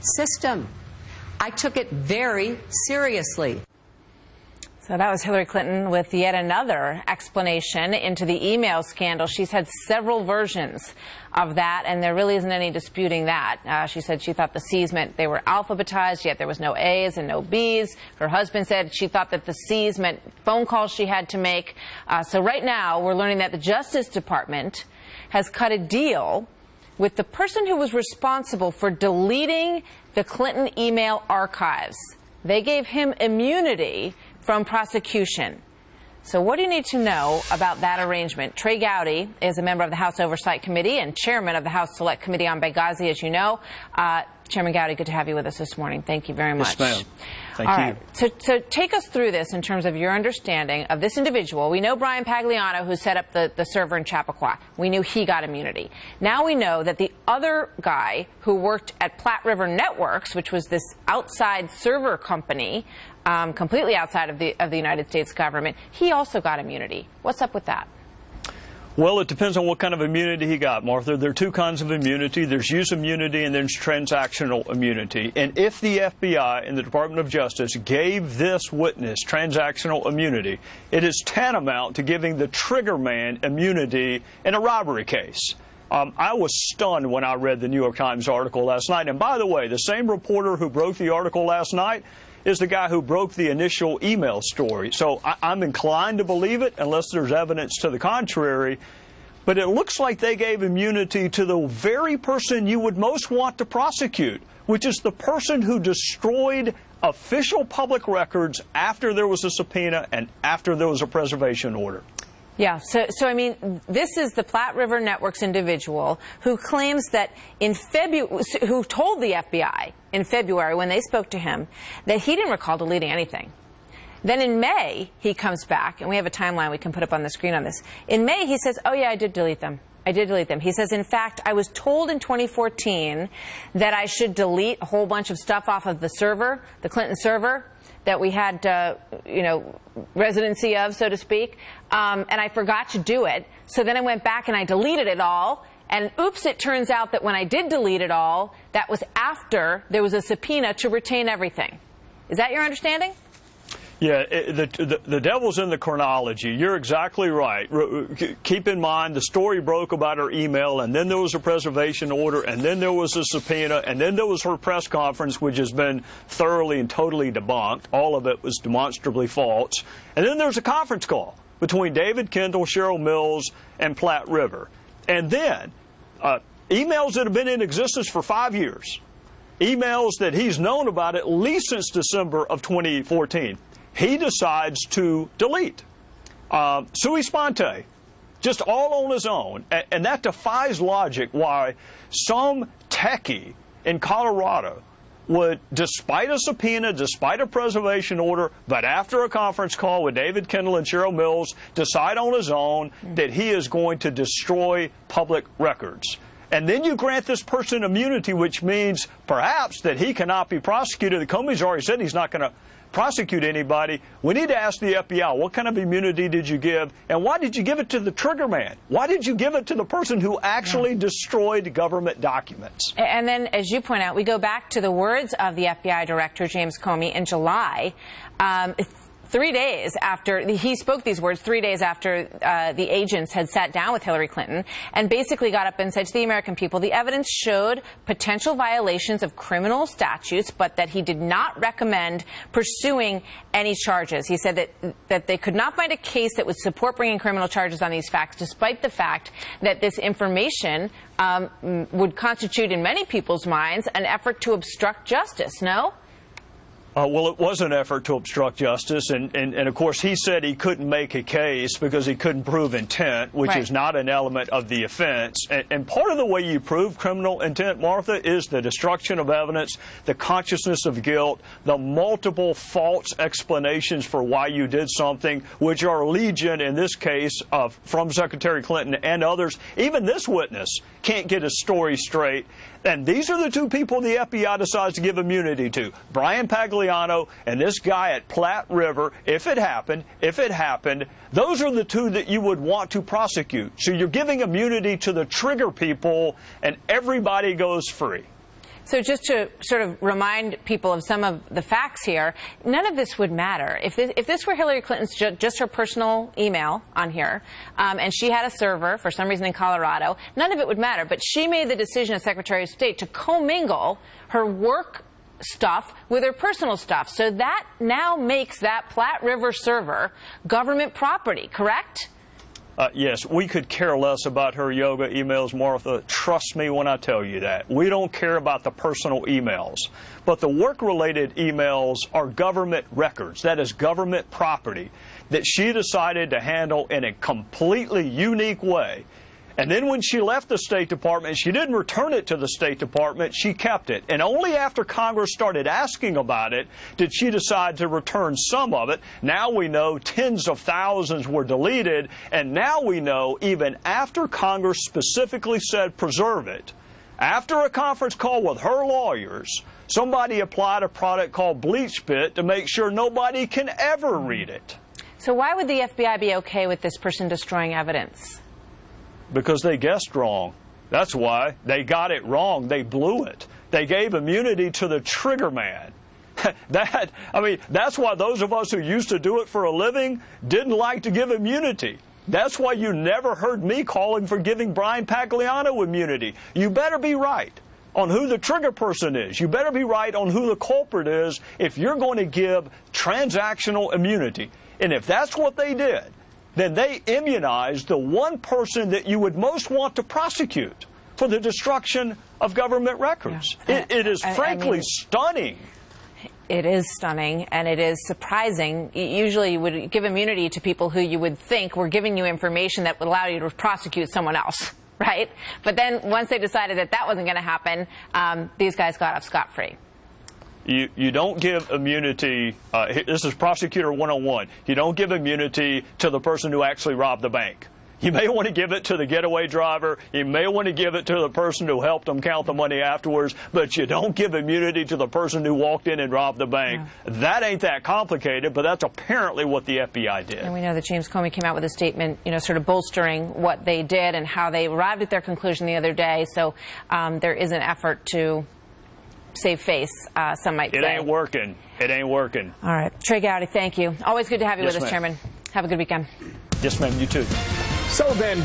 system. I took it very seriously. So that was Hillary Clinton with yet another explanation into the email scandal. She's had several versions of that, and there really isn't any disputing that. She said she thought the C's meant they were alphabetized, yet there was no A's and no B's. Her husband said she thought that the C's meant phone calls she had to make. So right now, we're learning that the Justice Department has cut a deal with the person who was responsible for deleting the Clinton email archives. They gave him immunity from prosecution. So what do you need to know about that arrangement? Trey Gowdy is a member of the House Oversight Committee and chairman of the House Select Committee on Benghazi, as you know. Chairman Gowdy, good to have you with us this morning. Thank you very much. Yes, ma'am. Thank All you. Right. So take us through this in terms of your understanding of this individual. We know Brian Pagliano, who set up the server in Chappaqua. We knew he got immunity. Now we know that the other guy who worked at Platte River Networks, which was this outside server company, completely outside of the United States government, he also got immunity. What's up with that? Well, it depends on what kind of immunity he got, Martha. There are two kinds of immunity. There's use immunity and there's transactional immunity. And if the FBI and the Department of Justice gave this witness transactional immunity, it is tantamount to giving the triggerman immunity in a robbery case. I was stunned when I read the New York Times article last night. And by the way, the same reporter who broke the article last night is the guy who broke the initial email story. So I'm inclined to believe it unless there's evidence to the contrary. But it looks like they gave immunity to the very person you would most want to prosecute, which is the person who destroyed official public records after there was a subpoena and after there was a preservation order. Yeah, so I mean, this is the Platte River Networks individual who claims that who told the FBI in February when they spoke to him that he didn't recall deleting anything. Then in May, he comes back, and we have a timeline we can put up on the screen on this. In May, he says, oh yeah, I did delete them. I did delete them. He says, in fact, I was told in 2014 that I should delete a whole bunch of stuff off of the server, the Clinton server, that we had, residency of, so to speak, and I forgot to do it. So then I went back and I deleted it all, and oops, it turns out that when I did delete it all, that was after there was a subpoena to retain everything. Is that your understanding? Yeah, the devil's in the chronology. You're exactly right. Keep in mind the story broke about her email, and then there was a preservation order, and then there was a subpoena, and then there was her press conference, which has been thoroughly and totally debunked. All of it was demonstrably false. And then there's a conference call between David Kendall, Cheryl Mills, and Platte River. And then emails that have been in existence for 5 years, emails that he's known about at least since December of 2014. He decides to delete. Sui sponte, just all on his own. And that defies logic why some techie in Colorado would, despite a subpoena, despite a preservation order, but after a conference call with David Kendall and Cheryl Mills, decide on his own that he is going to destroy public records. And then you grant this person immunity, which means perhaps that he cannot be prosecuted. The Comey's already said he's not going to prosecute anybody. We need to ask the FBI, what kind of immunity did you give, and why did you give it to the triggerman? Why did you give it to the person who actually destroyed government documents? And then, as you point out, we go back to the words of the FBI Director, James Comey, in July. 3 days after he spoke these words, 3 days after the agents had sat down with Hillary Clinton and basically got up and said to the American people, the evidence showed potential violations of criminal statutes, but that he did not recommend pursuing any charges. He said that they could not find a case that would support bringing criminal charges on these facts, despite the fact that this information would constitute, in many people's minds, an effort to obstruct justice. No? Well, it was an effort to obstruct justice, and of course he said he couldn't make a case because he couldn't prove intent, which is not an element of the offense. And part of the way you prove criminal intent, Martha, is the destruction of evidence, the consciousness of guilt, the multiple false explanations for why you did something, which are legion in this case from Secretary Clinton and others. Even this witness can't get his story straight. And these are the two people the FBI decides to give immunity to, Brian Pagliano and this guy at Platte River. If it happened, those are the two that you would want to prosecute. So you're giving immunity to the trigger people, and everybody goes free. So just to sort of remind people of some of the facts here, none of this would matter. If this were Hillary Clinton's just her personal email on here, and she had a server for some reason in Colorado, none of it would matter. But she made the decision as Secretary of State to commingle her work stuff with her personal stuff. So that now makes that Platte River server government property, correct? Yes, we could care less about her yoga emails, Martha. Trust me when I tell you that. We don't care about the personal emails. But the work-related emails are government records. That is government property that she decided to handle in a completely unique way. And then when she left the State Department, she didn't return it to the State Department. She kept it. And only after Congress started asking about it did she decide to return some of it. Now we know tens of thousands were deleted. And now we know even after Congress specifically said preserve it, after a conference call with her lawyers, somebody applied a product called Bleach Bit to make sure nobody can ever read it. So why would the FBI be okay with this person destroying evidence? Because they guessed wrong. That's why. They got it wrong. They blew it. They gave immunity to the triggerman. That's why those of us who used to do it for a living didn't like to give immunity. That's why you never heard me calling for giving Brian Pagliano immunity. You better be right on who the trigger person is. You better be right on who the culprit is if you're going to give transactional immunity. And if that's what they did, then they immunized the one person that you would most want to prosecute for the destruction of government records. Yeah. It is frankly stunning. It is stunning, and it is surprising. Usually you would give immunity to people who you would think were giving you information that would allow you to prosecute someone else, right? But then once they decided that that wasn't going to happen, these guys got off scot-free. You don't give immunity, this is Prosecutor 101, you don't give immunity to the person who actually robbed the bank. You may want to give it to the getaway driver, you may want to give it to the person who helped them count the money afterwards, but you don't give immunity to the person who walked in and robbed the bank. Yeah. That ain't that complicated, but that's apparently what the FBI did. And we know that James Comey came out with a statement, sort of bolstering what they did and how they arrived at their conclusion the other day, so there is an effort to save face, some might say. It ain't working. It ain't working. All right. Trey Gowdy, thank you. Always good to have you with us, Chairman. Have a good weekend. Yes, ma'am. You too. So then...